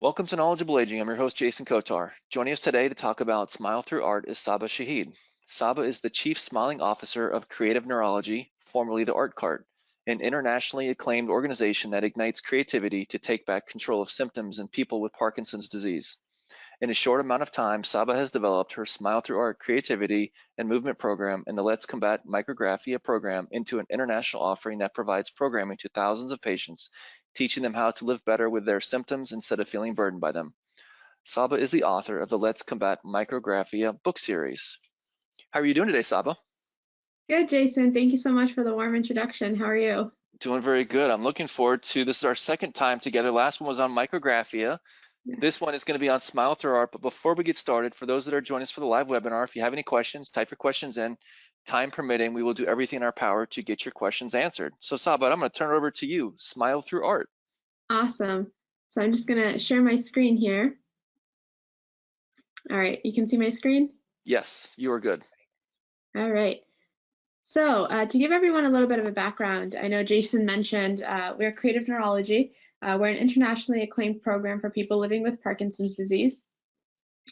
Welcome to Knowledgeable Aging. I'm your host, Jason Kotar. Joining us today to talk about Smile Through Art is Saba Shahid. Saba is the Chief Smiling Officer of Creative Neurology, formerly the Art Cart, an internationally acclaimed organization that ignites creativity to take back control of symptoms in people with Parkinson's disease. In a short amount of time, Saba has developed her Smile Through Art creativity and movement program and the Let's Combat Micrographia program into an international offering that provides programming to thousands of patients, teaching them how to live better with their symptoms instead of feeling burdened by them. Saba is the author of the Let's Combat Micrographia book series. How are you doing today, Saba? Good, Jason. Thank you so much for the warm introduction. How are you? Doing very good. I'm looking forward to this. Is our second time together. Last one was on micrographia. This one is going to be on Smile Through Art, but before we get started, for those that are joining us for the live webinar, if you have any questions, type your questions in. Time permitting, we will do everything in our power to get your questions answered. So Saba, I'm going to turn it over to you. Smile Through Art. Awesome. So I'm just going to share my screen here. All right, you can see my screen? Yes, you are good. All right. So to give everyone a little bit of a background, I know Jason mentioned we're Creative Neurology. We're an internationally acclaimed program for people living with Parkinson's disease.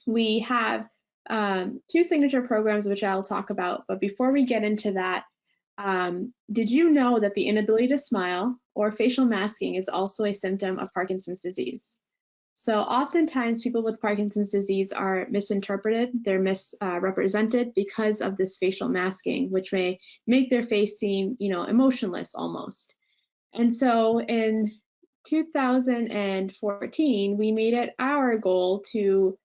We have two signature programs, which I'll talk about. But before we get into that, did you know that the inability to smile or facial masking is also a symptom of Parkinson's disease? So oftentimes people with Parkinson's disease are misinterpreted, they're misrepresented because of this facial masking, which may make their face seem, emotionless almost. And so in 2014, we made it our goal to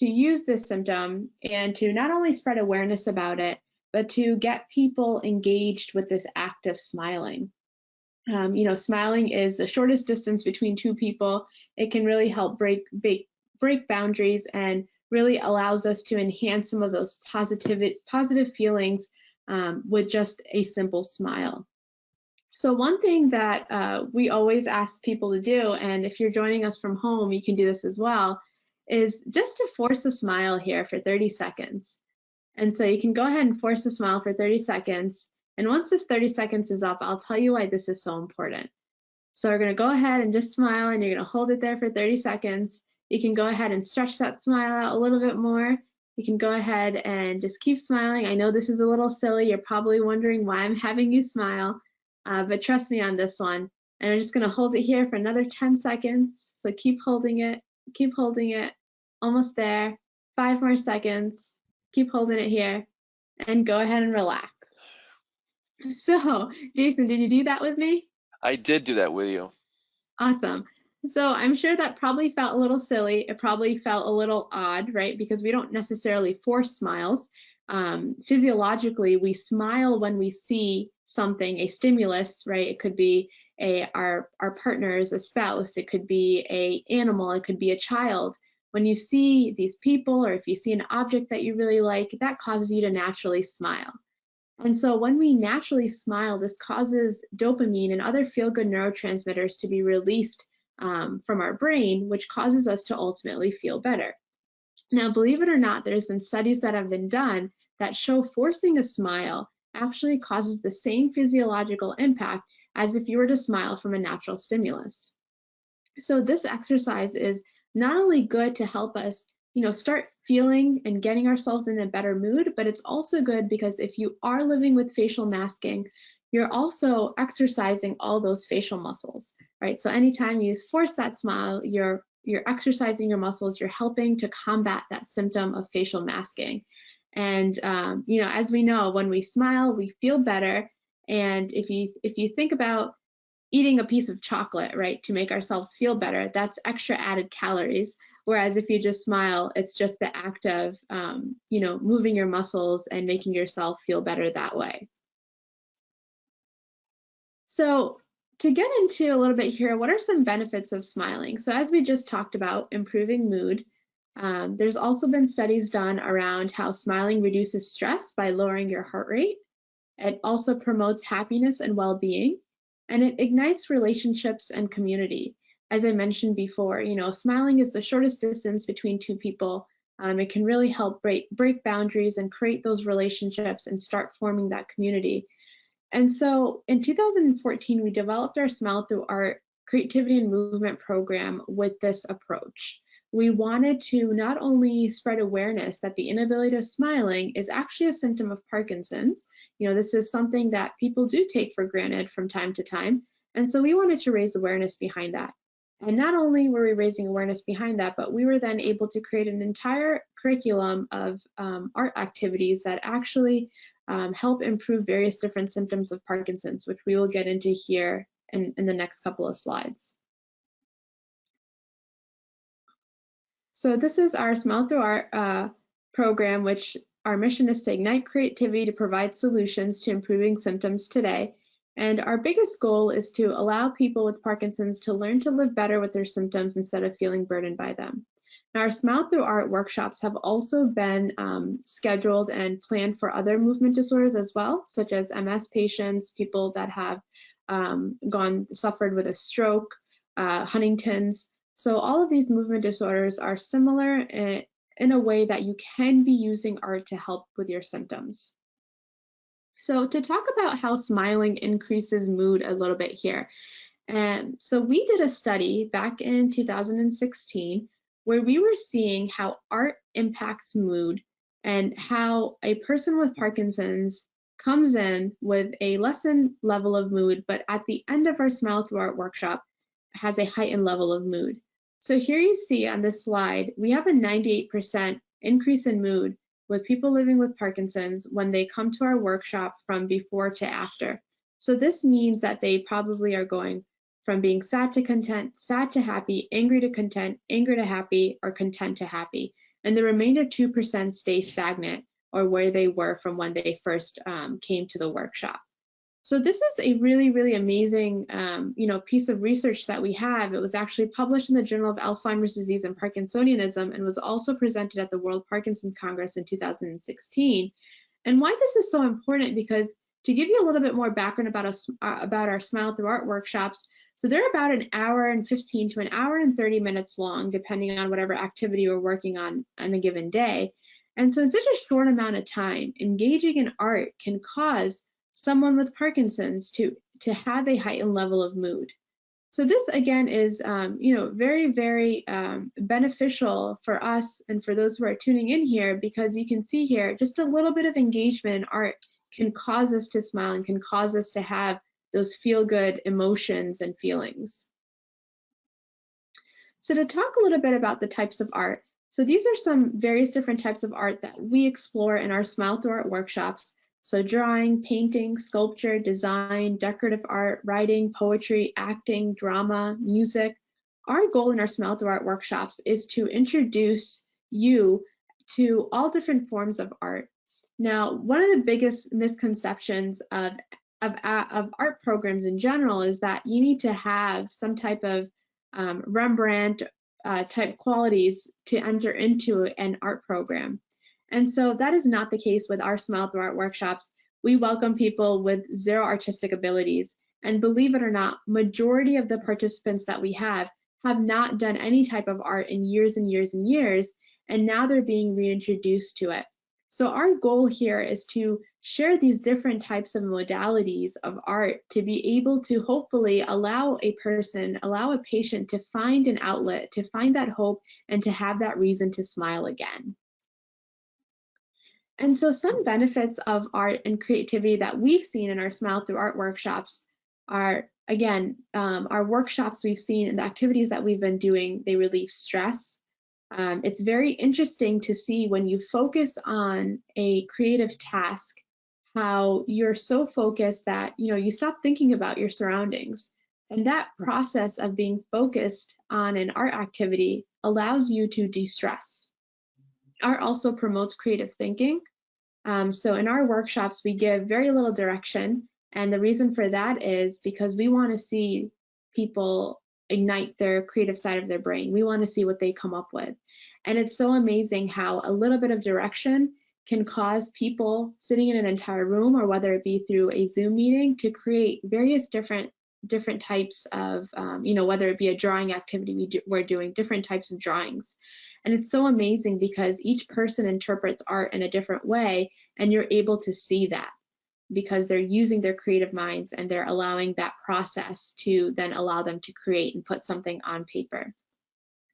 use this symptom and to not only spread awareness about it, but to get people engaged with this act of smiling. Smiling is the shortest distance between two people. It can really help break boundaries and really allows us to enhance some of those positive feelings with just a simple smile. So one thing that we always ask people to do, and if you're joining us from home, you can do this as well, is just to force a smile here for 30 seconds. And so you can go ahead and force a smile for 30 seconds. And once this 30 seconds is up, I'll tell you why this is so important. So we're going to go ahead and just smile, and you're going to hold it there for 30 seconds. You can go ahead and stretch that smile out a little bit more. You can go ahead and just keep smiling. I know this is a little silly. You're probably wondering why I'm having you smile, but trust me on this one. And I'm just going to hold it here for another 10 seconds. So keep holding it, almost there. 5 more seconds. Keep holding it here, and go ahead and relax. So, Jason, did you do that with me? I did do that with you. Awesome. So I'm sure that probably felt a little silly. It probably felt a little odd, right? Because we don't necessarily force smiles. Physiologically, we smile when we see something, a stimulus, right? It could be our partner's a spouse. It could be an animal. It could be a child. When you see these people, or if you see an object that you really like, that causes you to naturally smile. And so when we naturally smile, this causes dopamine and other feel-good neurotransmitters to be released from our brain, which causes us to ultimately feel better. Now, believe it or not, there's been studies that have been done that show forcing a smile actually causes the same physiological impact as if you were to smile from a natural stimulus. So this exercise is not only good to help us start feeling and getting ourselves in a better mood, but it's also good because if you are living with facial masking, you're also exercising all those facial muscles, right? So anytime you force that smile, you're exercising your muscles, you're helping to combat that symptom of facial masking. And as we know, when we smile, we feel better. And if you think about eating a piece of chocolate, right, to make ourselves feel better, that's extra added calories. Whereas if you just smile, it's just the act of, moving your muscles and making yourself feel better that way. So to get into a little bit here, what are some benefits of smiling? So as we just talked about, improving mood, there's also been studies done around how smiling reduces stress by lowering your heart rate. It also promotes happiness and well-being. And it ignites relationships and community. As I mentioned before, smiling is the shortest distance between two people. It can really help break boundaries and create those relationships and start forming that community. And so in 2014, we developed our Smile Through Art creativity and movement program with this approach. We wanted to not only spread awareness that the inability to smiling is actually a symptom of Parkinson's. This is something that people do take for granted from time to time. And so we wanted to raise awareness behind that. And not only were we raising awareness behind that, but we were then able to create an entire curriculum of art activities that actually help improve various different symptoms of Parkinson's, which we will get into here in the next couple of slides. So this is our Smile Through Art program, which our mission is to ignite creativity to provide solutions to improving symptoms today. And our biggest goal is to allow people with Parkinson's to learn to live better with their symptoms instead of feeling burdened by them. Now, our Smile Through Art workshops have also been scheduled and planned for other movement disorders as well, such as MS patients, people that have suffered with a stroke, Huntington's. So all of these movement disorders are similar in a way that you can be using art to help with your symptoms. So to talk about how smiling increases mood a little bit here. So we did a study back in 2016 where we were seeing how art impacts mood and how a person with Parkinson's comes in with a lessened level of mood, but at the end of our Smile Through Art workshop has a heightened level of mood. So here you see on this slide, we have a 98% increase in mood with people living with Parkinson's when they come to our workshop from before to after. So this means that they probably are going from being sad to content, sad to happy, angry to content, angry to happy, or content to happy. And the remainder 2% stay stagnant or where they were from when they first came to the workshop. So this is a really, really amazing piece of research that we have. It was actually published in the Journal of Alzheimer's Disease and Parkinsonism and was also presented at the World Parkinson's Congress in 2016. And why this is so important, because to give you a little bit more background about our Smile Through Art workshops, so they're about an hour and 15 to an hour and 30 minutes long, depending on whatever activity we're working on a given day. And so in such a short amount of time, engaging in art can cause someone with Parkinson's to have a heightened level of mood. So this again is very, very beneficial for us and for those who are tuning in here, because you can see here just a little bit of engagement in art can cause us to smile and can cause us to have those feel-good emotions and feelings. So to talk a little bit about the types of art, so these are some various different types of art that we explore in our Smile Through Art workshops. So drawing, painting, sculpture, design, decorative art, writing, poetry, acting, drama, music. Our goal in our Smile Through Art workshops is to introduce you to all different forms of art. Now, one of the biggest misconceptions of art programs in general is that you need to have some type of Rembrandt type qualities to enter into an art program. And so that is not the case with our Smile Through Art workshops. We welcome people with zero artistic abilities. And believe it or not, majority of the participants that we have not done any type of art in years and years and years, and now they're being reintroduced to it. So our goal here is to share these different types of modalities of art to be able to hopefully allow a patient to find an outlet, to find that hope, and to have that reason to smile again. And so some benefits of art and creativity that we've seen in our Smile Through Art workshops are, again, our workshops we've seen and the activities that we've been doing, they relieve stress. It's very interesting to see when you focus on a creative task, how you're so focused that you stop thinking about your surroundings. And that process of being focused on an art activity allows you to de-stress. Art also promotes creative thinking. So in our workshops, we give very little direction. And the reason for that is because we want to see people ignite their creative side of their brain. We want to see what they come up with. And it's so amazing how a little bit of direction can cause people sitting in an entire room, or whether it be through a Zoom meeting, to create various different types of, whether it be a drawing activity, we're doing different types of drawings. And it's so amazing because each person interprets art in a different way, and you're able to see that. because they're using their creative minds and they're allowing that process to then allow them to create and put something on paper.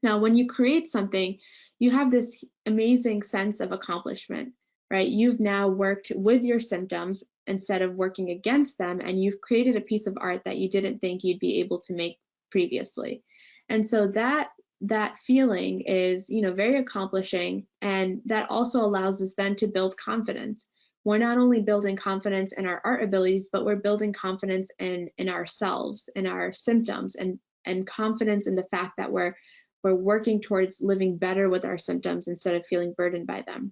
Now, when you create something, you have this amazing sense of accomplishment, right? You've now worked with your symptoms instead of working against them, and you've created a piece of art that you didn't think you'd be able to make previously. And so that feeling is, very accomplishing, and that also allows us then to build confidence. We're not only building confidence in our art abilities, but we're building confidence in ourselves, in our symptoms, and confidence in the fact that we're working towards living better with our symptoms instead of feeling burdened by them.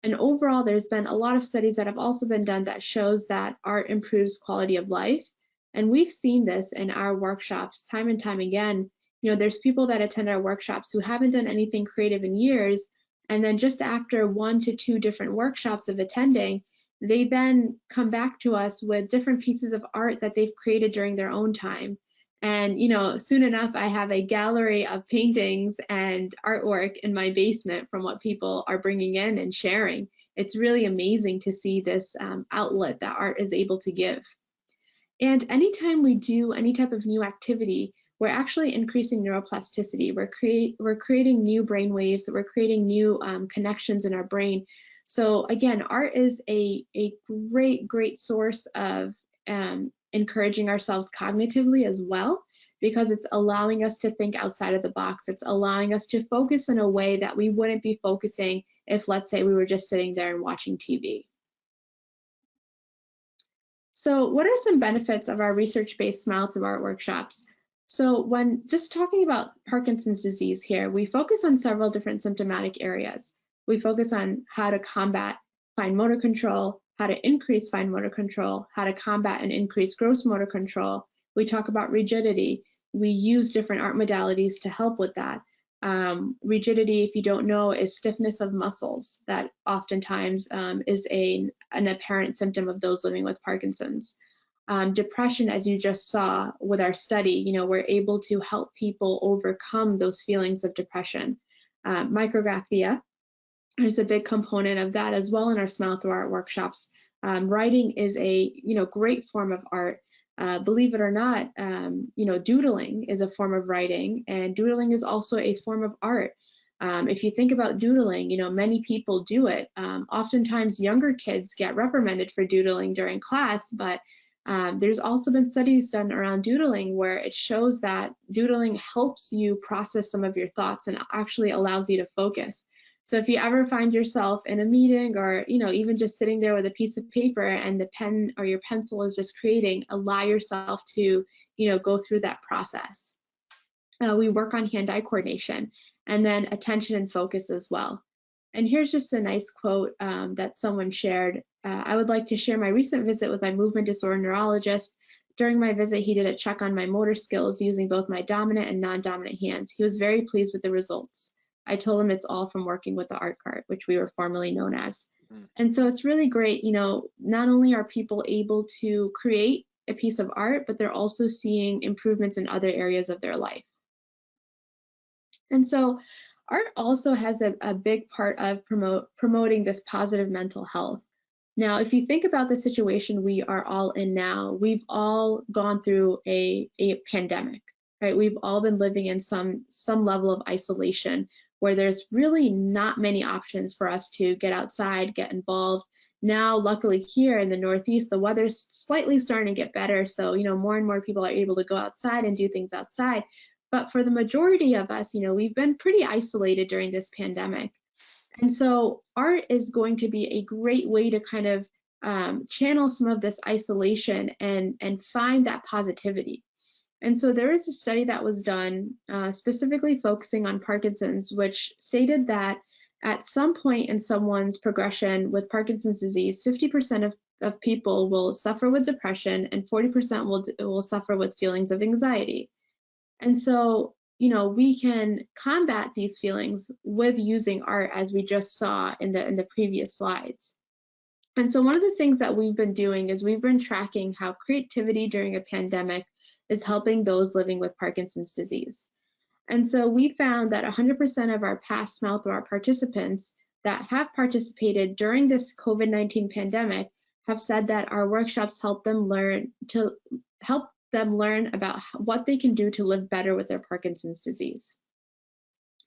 And overall, there's been a lot of studies that have also been done that shows that art improves quality of life. And we've seen this in our workshops time and time again. There's people that attend our workshops who haven't done anything creative in years, and then just after 1 to 2 different workshops of attending, they then come back to us with different pieces of art that they've created during their own time. And soon enough, I have a gallery of paintings and artwork in my basement from what people are bringing in and sharing. It's really amazing to see this outlet that art is able to give. And anytime we do any type of new activity, we're actually increasing neuroplasticity. We're creating new brain waves, we're creating new connections in our brain. So again, art is a great source of encouraging ourselves cognitively as well, because it's allowing us to think outside of the box. It's allowing us to focus in a way that we wouldn't be focusing if, let's say, we were just sitting there and watching TV. So what are some benefits of our research-based Smile Through Art workshops? So when just talking about Parkinson's disease here, we focus on several different symptomatic areas. We focus on how to combat fine motor control, how to increase fine motor control, how to combat and increase gross motor control. We talk about rigidity. We use different art modalities to help with that. Rigidity, if you don't know, is stiffness of muscles that oftentimes is an apparent symptom of those living with Parkinson's. Depression, as you just saw with our study, we're able to help people overcome those feelings of depression. Micrographia is a big component of that as well in our Smile Through Art workshops. Writing is a great form of art. Believe it or not, doodling is a form of writing, and doodling is also a form of art. If you think about doodling, many people do it. Oftentimes younger kids get reprimanded for doodling during class, but there's also been studies done around doodling where it shows that doodling helps you process some of your thoughts and actually allows you to focus. So if you ever find yourself in a meeting or, even just sitting there with a piece of paper and the pen or your pencil is just creating, allow yourself to, go through that process. We work on hand-eye coordination and then attention and focus as well. And here's just a nice quote that someone shared. I would like to share my recent visit with my movement disorder neurologist. During my visit, he did a check on my motor skills using both my dominant and non-dominant hands. He was very pleased with the results. I told him it's all from working with the art cart, which we were formerly known as. And so it's really great, not only are people able to create a piece of art, but they're also seeing improvements in other areas of their life. And so art also has a big part of promoting this positive mental health. Now, if you think about the situation we are all in now, we've all gone through a pandemic, right? We've all been living in some level of isolation where there's really not many options for us to get outside, get involved. Now, luckily here in the Northeast, the weather's slightly starting to get better. So, more and more people are able to go outside and do things outside. But for the majority of us, we've been pretty isolated during this pandemic. And so art is going to be a great way to kind of channel some of this isolation and find that positivity. And so there is a study that was done specifically focusing on Parkinson's, which stated that at some point in someone's progression with Parkinson's disease, 50% of people will suffer with depression and 40% will suffer with feelings of anxiety. And so, we can combat these feelings with using art, as we just saw in the previous slides. And so one of the things that we've been doing is we've been tracking how creativity during a pandemic is helping those living with Parkinson's disease. And so we found that 100% of our past Smile Through Art participants that have participated during this COVID-19 pandemic have said that our workshops help them learn about what they can do to live better with their Parkinson's disease.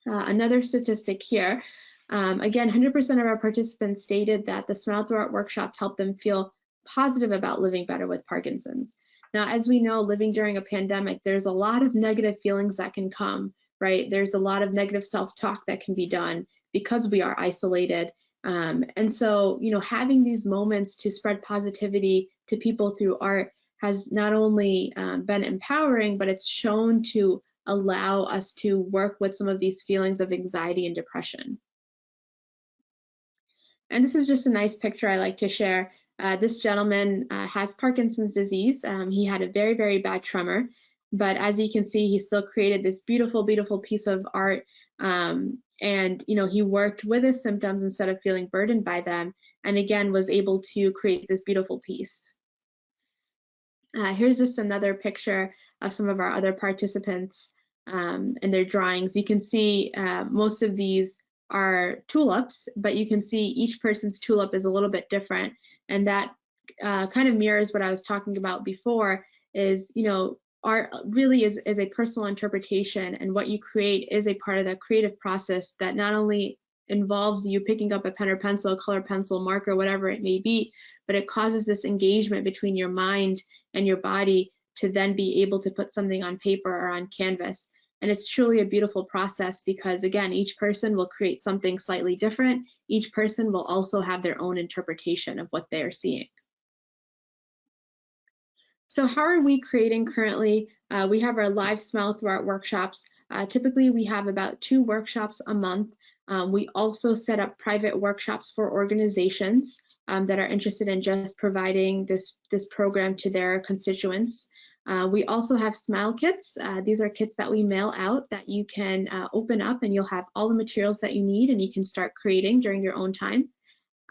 Another statistic here, again, 100% of our participants stated that the Smile Through Art workshop helped them feel positive about living better with Parkinson's. Now, as we know, living during a pandemic, there's a lot of negative feelings that can come, right? There's a lot of negative self-talk that can be done because we are isolated. And so, having these moments to spread positivity to people through art has not only been empowering, but it's shown to allow us to work with some of these feelings of anxiety and depression. And this is just a nice picture I like to share. This gentleman has Parkinson's disease. He had a very, very bad tremor, but as you can see, he still created this beautiful, beautiful piece of art. And he worked with his symptoms instead of feeling burdened by them, and again was able to create this beautiful piece. Here's just another picture of some of our other participants and their drawings. You can see most of these are tulips, but you can see each person's tulip is a little bit different, and that kind of mirrors what I was talking about before. Is art really is a personal interpretation, and what you create is a part of the creative process that not only involves you picking up a pen or pencil, color pencil, marker, whatever it may be, but it causes this engagement between your mind and your body to then be able to put something on paper or on canvas. And it's truly a beautiful process because, again, each person will create something slightly different. Each person will also have their own interpretation of what they are seeing. So how are we creating currently? We have our live Smile Through Art workshops. Typically, we have about 2 workshops a month. We also set up private workshops for organizations that are interested in just providing this program to their constituents. We also have Smile Kits. These are kits that we mail out that you can open up, and you'll have all the materials that you need, and you can start creating during your own time.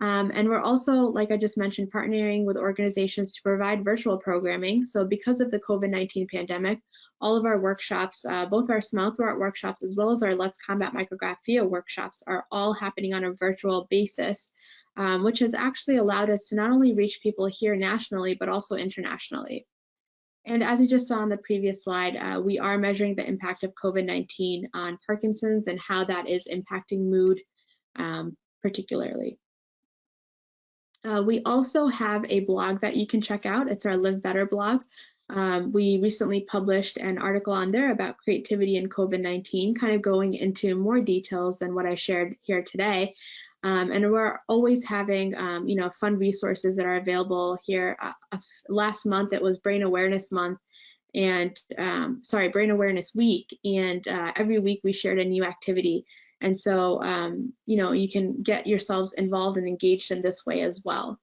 And we're also, like I just mentioned, partnering with organizations to provide virtual programming. So because of the COVID-19 pandemic, all of our workshops, both our Smile Through Art workshops as well as our Let's Combat Micrographia workshops, are all happening on a virtual basis, which has actually allowed us to not only reach people here nationally, but also internationally. And as you just saw on the previous slide, we are measuring the impact of COVID-19 on Parkinson's and how that is impacting mood particularly. We also have a blog that you can check out. It's our Live Better blog. We recently published an article on there about creativity and COVID-19, kind of going into more details than what I shared here today. And we're always having, fun resources that are available here. Last month, it was Brain Awareness Month, and Brain Awareness Week. And every week we shared a new activity. And so, you can get yourselves involved and engaged in this way as well.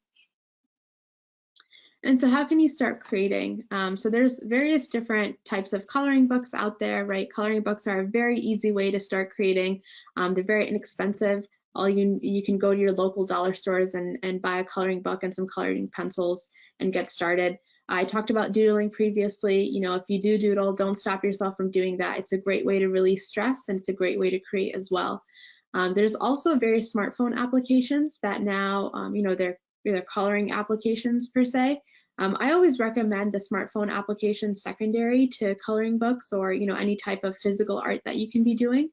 And so how can you start creating? So there's various different types of coloring books out there, right? Coloring books are a very easy way to start creating. They're very inexpensive. You can go to your local dollar stores and buy a coloring book and some coloring pencils and get started. I talked about doodling previously. If you do doodle, don't stop yourself from doing that. It's a great way to release stress, and it's a great way to create as well. There's also various smartphone applications that now, they're coloring applications per se. I always recommend the smartphone application secondary to coloring books or any type of physical art that you can be doing,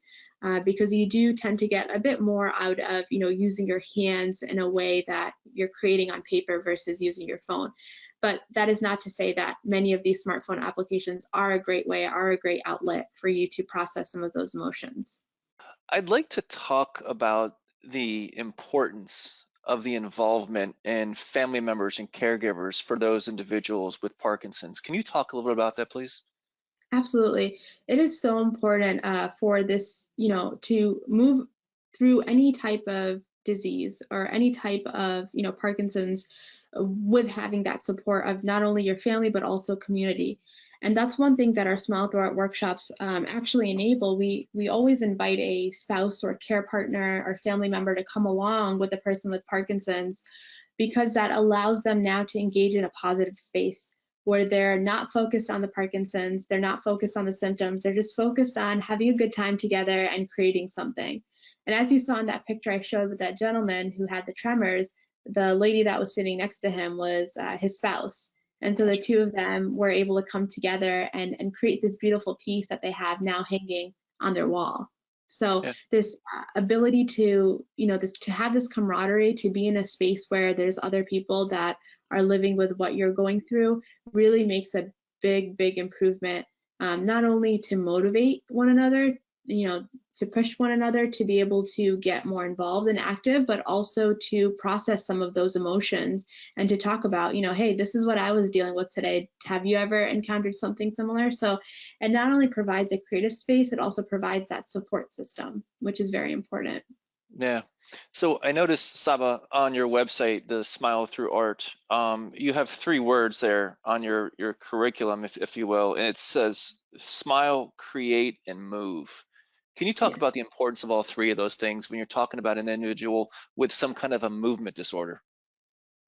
because you do tend to get a bit more out of using your hands in a way that you're creating on paper versus using your phone. But that is not to say that many of these smartphone applications are a great outlet for you to process some of those emotions. I'd like to talk about the importance of the involvement in family members and caregivers for those individuals with Parkinson's. Can you talk a little bit about that, please? Absolutely. It is so important for this, to move through any type of disease or any type of, Parkinson's, with having that support of not only your family, but also community. And that's one thing that our Smile Through Art workshops actually enable. We always invite a spouse or care partner or family member to come along with the person with Parkinson's, because that allows them now to engage in a positive space where they're not focused on the Parkinson's, they're not focused on the symptoms, they're just focused on having a good time together and creating something. And as you saw in that picture I showed with that gentleman who had the tremors, the lady that was sitting next to him was his spouse. And so the Gotcha. two of them were able to come together and create this beautiful piece that they have now hanging on their wall. So Yeah. this ability to, to have this camaraderie, to be in a space where there's other people that are living with what you're going through, really makes a big, big improvement. Not only to motivate one another, to push one another to be able to get more involved and active, but also to process some of those emotions and to talk about, hey, this is what I was dealing with today. Have you ever encountered something similar? So it not only provides a creative space, it also provides that support system, which is very important. Yeah. So I noticed, Saba, on your website, the Smile Through Art, you have three words there on your curriculum, if you will, and it says smile, create, and move. Can you talk Yeah. about the importance of all three of those things when you're talking about an individual with some kind of a movement disorder?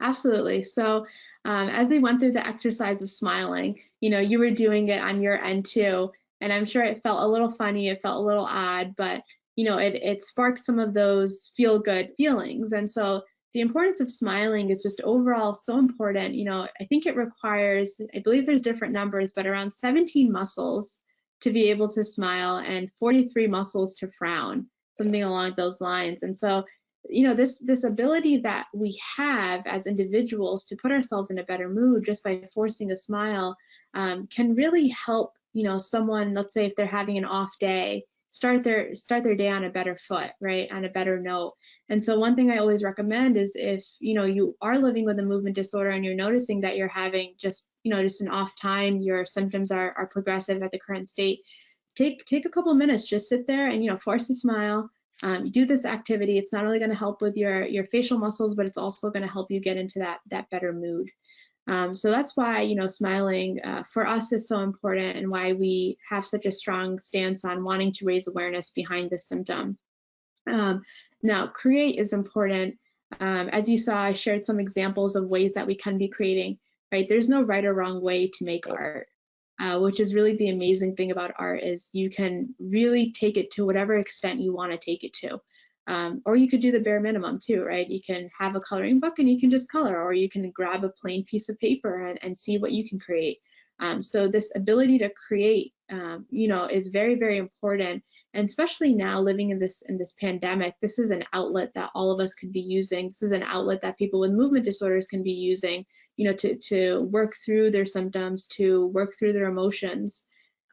Absolutely. So, as they went through the exercise of smiling, you were doing it on your end too, and I'm sure it felt a little funny, it felt a little odd, but it sparked some of those feel good feelings. And so, the importance of smiling is just overall so important. I think it requires, I believe there's different numbers, but around 17 muscles to be able to smile and 43 muscles to frown, something along those lines. And so, this ability that we have as individuals to put ourselves in a better mood just by forcing a smile can really help someone, let's say if they're having an off day, start their day on a better foot, right, on a better note. And so one thing I always recommend is, if you are living with a movement disorder and you're noticing that you're having just an off time, your symptoms are progressive at the current state, take a couple minutes, just sit there and force a smile. Do this activity. It's not only going to help with your facial muscles, but it's also going to help you get into that better mood. So that's why smiling for us is so important, and why we have such a strong stance on wanting to raise awareness behind this symptom. Now, create is important. As you saw, I shared some examples of ways that we can be creating. Right? There's no right or wrong way to make Yep. art. Which is really the amazing thing about art, is you can really take it to whatever extent you want to take it to. Or you could do the bare minimum too, right? You can have a coloring book and you can just color, or you can grab a plain piece of paper and see what you can create. So this ability to create, is very, very important. And especially now, living in this pandemic, this is an outlet that all of us could be using. This is an outlet that people with movement disorders can be using, to work through their symptoms, to work through their emotions.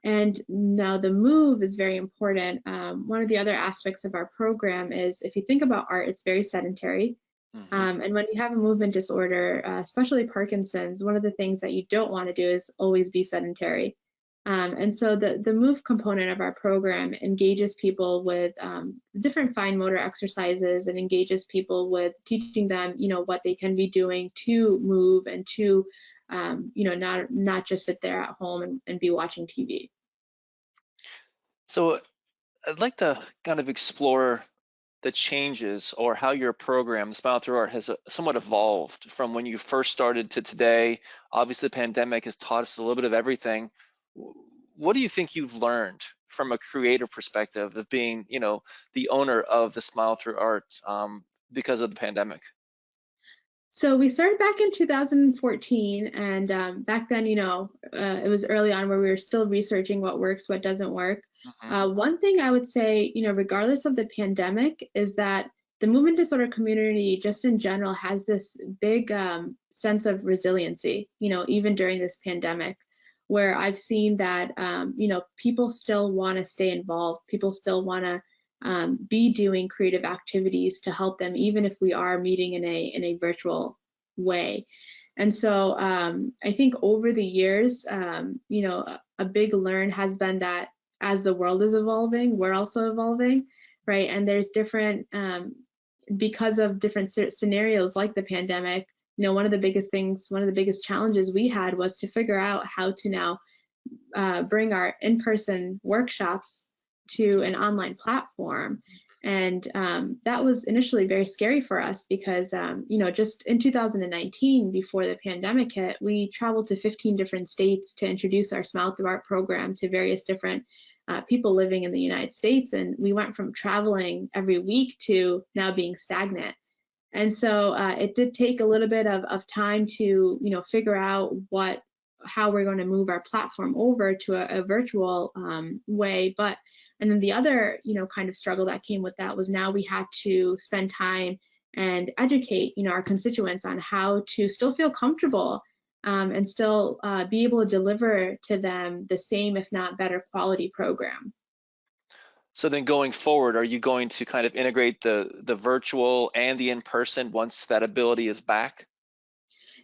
And now the move is very important. One of the other aspects of our program is, if you think about art, it's very sedentary. Hmm. And when you have a movement disorder, especially Parkinson's, one of the things that you don't want to do is always be sedentary. And so the move component of our program engages people with different fine motor exercises, and engages people with teaching them, what they can be doing to move and to, not just sit there at home and be watching TV. So I'd like to kind of explore the changes, or how your program, Smile Through Art, has somewhat evolved from when you first started to today. Obviously, the pandemic has taught us a little bit of everything. What do you think you've learned from a creative perspective of being, the owner of the Smile Through Art, because of the pandemic? So we started back in 2014, and back then, it was early on where we were still researching what works, what doesn't work. Hmm. One thing I would say, regardless of the pandemic, is that the movement disorder community, just in general, has this big sense of resiliency, even during this pandemic, where I've seen that, people still want to stay involved, people still want to be doing creative activities to help them, even if we are meeting in a virtual way. And so I think over the years, a big learn has been that as the world is evolving, we're also evolving, right? And there's different, because of different scenarios like the pandemic, one of the biggest things, one of the biggest challenges we had was to figure out how to now bring our in-person workshops to an online platform. And that was initially very scary for us, because, just in 2019, before the pandemic hit, we traveled to 15 different states to introduce our Smile Through Art program to various different people living in the United States. And we went from traveling every week to now being stagnant. And so it did take a little bit of time to, figure out how we're going to move our platform over to a virtual way. And then the other, kind of struggle that came with that was now we had to spend time and educate, our constituents on how to still feel comfortable and still be able to deliver to them the same, if not better, quality program. So then going forward, are you going to kind of integrate the virtual and the in-person once that ability is back?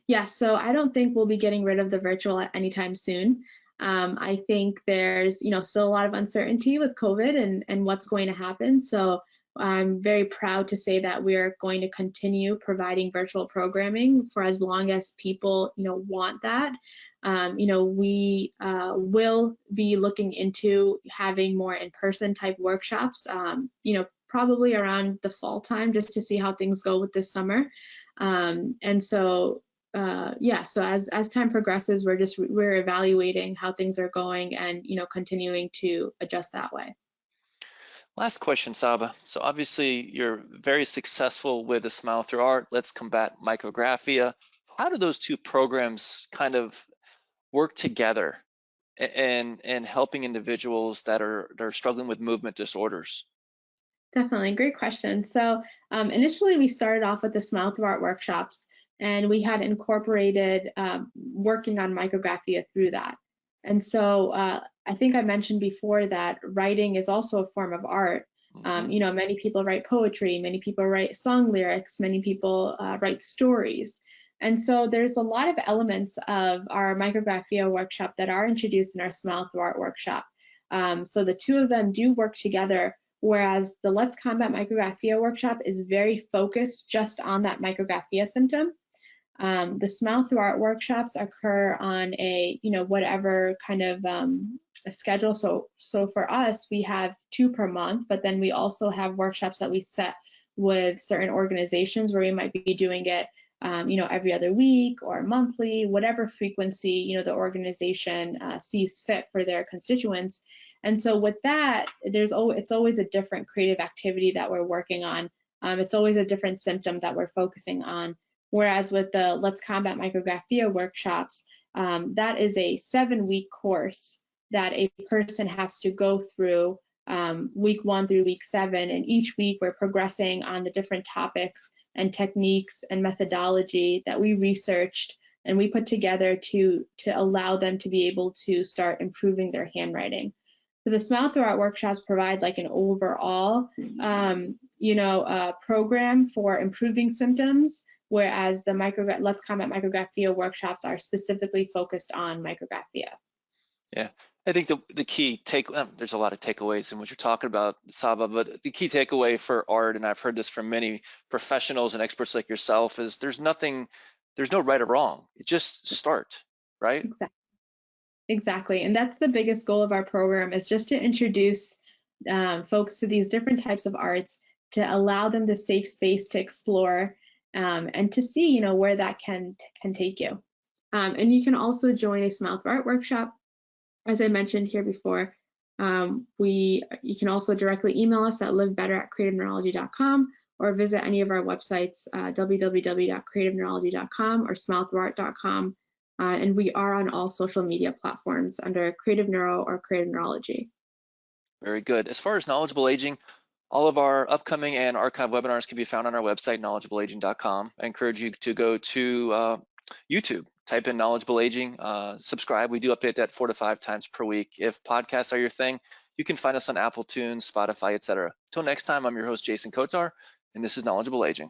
Yeah, so I don't think we'll be getting rid of the virtual at anytime soon. I think there's, still a lot of uncertainty with COVID and what's going to happen. So I'm very proud to say that we're going to continue providing virtual programming for as long as people, want that. We will be looking into having more in-person type workshops, probably around the fall time, just to see how things go with this summer. So as time progresses, we're evaluating how things are going and continuing to adjust that way. Last question, Saba. So obviously you're very successful with a Smile Through Art, Let's Combat Micrographia. How do those two programs kind of work together and helping individuals that are struggling with movement disorders? Definitely, great question. So initially we started off with the Smile Through Art workshops, and we had incorporated working on micrographia through that. And so I think I mentioned before that writing is also a form of art. Many people write poetry, many people write song lyrics, many people write stories. And so there's a lot of elements of our micrographia workshop that are introduced in our Smile Through Art workshop. So the two of them do work together, whereas the Let's Combat Micrographia workshop is very focused just on that micrographia symptom. The Smile Through Art workshops occur on a, whatever kind of a schedule. So for us, we have 2 per month, but then we also have workshops that we set with certain organizations where we might be doing it, every other week or monthly, whatever frequency, the organization sees fit for their constituents. And so with that, it's always a different creative activity that we're working on. It's always a different symptom that we're focusing on. Whereas with the Let's Combat Micrographia workshops, that is a 7-week course that a person has to go through week 1 through week 7. And each week we're progressing on the different topics and techniques and methodology that we researched and we put together to allow them to be able to start improving their handwriting. So the Smile Through Art workshops provide like an overall, program for improving symptoms, whereas the Let's Combat Micrographia workshops are specifically focused on micrographia. Yeah, I think the key there's a lot of takeaways in what you're talking about, Saba, but the key takeaway for art, and I've heard this from many professionals and experts like yourself, is there's no right or wrong. Just start, right? Exactly. And that's the biggest goal of our program, is just to introduce folks to these different types of arts, to allow them the safe space to explore and to see, where that can take you. And you can also join a Smile Through Art workshop. As I mentioned here before, you can also directly email us at livebetter@creativeneurology.com or visit any of our websites, www.creativeneurology.com or smilethroughart.com. And we are on all social media platforms under Creative Neuro or Creative Neurology. Very good. As far as knowledgeable aging, all of our upcoming and archive webinars can be found on our website, knowledgeableaging.com. I encourage you to go to YouTube, type in Knowledgeable Aging, subscribe. We do update that 4 to 5 times per week. If podcasts are your thing, you can find us on Apple, Tunes, Spotify, etc. Until next time, I'm your host, Jason Kotar, and this is Knowledgeable Aging.